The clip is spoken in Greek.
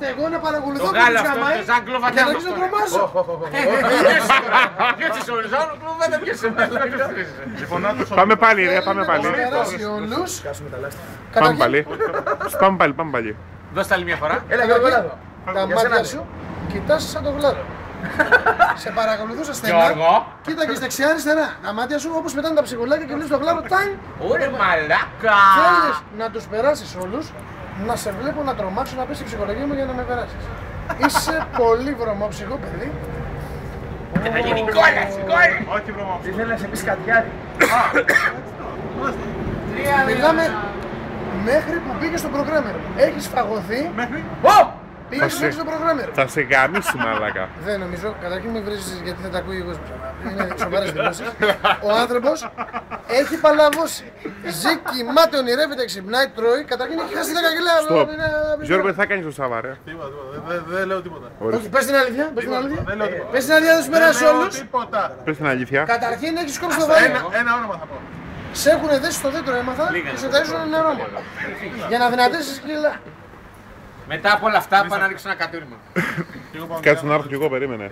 ώστε εγώ να παρακολουθώ Το και Γάλλο τους αυτό γαμάει είναι σαν και κλωβανιά. να αρχίσω να τρομάζω. Ποιος είσαι όλος, άλλο κλωβά δεν πιέσε. Πάμε πάλι, ρε, πάμε πάλι. Καλημέρα σε όλους. Πάμε πάλι. Πάμε πάλι, πάμε πάλι. Δώστε άλλη μια φορά. Έλα, Γιώργο, έλα εδώ. Τα μάτια σου κοιτάς σαν το γλάρο. Σε παρακολουθούσα στενά. Γιώργο. Κοίταγες δεξιά αριστερά. Τα μάτια σου όπως πετάνε τα ψυχολάκια και βλέπεις το γλάρο. Ταν! Ωρε μαλάκα. Θέλεις να τους περάσεις όλους, να σε βλέπω να τρομάξω, να πέσει η ψυχολογία μου για να με περάσεις. Είσαι πολύ βρωμόψυχο παιδί. Και θα γίνει κόλλας, κόλλας. Όχι, βρωμό. Ήθελε να σε πει κατιάρι. Μιλάμε μέχρι που πήγες στο προγράμμερ. Έχεις φαγωθεί. Μέχρι. Πήγες μέχρι στο προγράμμερ. Θα σε γαμίσει, μαλάκα. Δεν νομίζω, καταρχήν μην βρίζεις γιατί δεν τα ακούει ο κόσμος. Είναι σοβαρές δηλώσεις. Ο άνθρωπος έχει παλαβώσει. Ζει, κοιμάται, ονειρεύεται, ξυπνάει, τρώει. Καταρχήν έχει χάσει 10 κιλά. Στοπ. Γιώργο, τι θα κάνεις το Σάββα, ρε. Δεν λέω τίποτα. Όχι, πες την αλήθεια. Πες την αλήθεια. Δεν λέω τίποτα. Πες την αλήθεια, δεν σου περάσει όλους. Τίποτα. Πες την αλήθεια. Καταρχήν έχεις κόψει το βαρύ. Ένα όνομα θα πω. Σε έχουν δέσει στο δέντρο έμαθα και σε ταΐζουν ένα αρώμα. Για να δυνατήσεις κιλά. Μετά από όλα αυτά πάω να ρίξω ένα κατούριμα. Κάτσε να έρθω κι εγώ, περίμενε.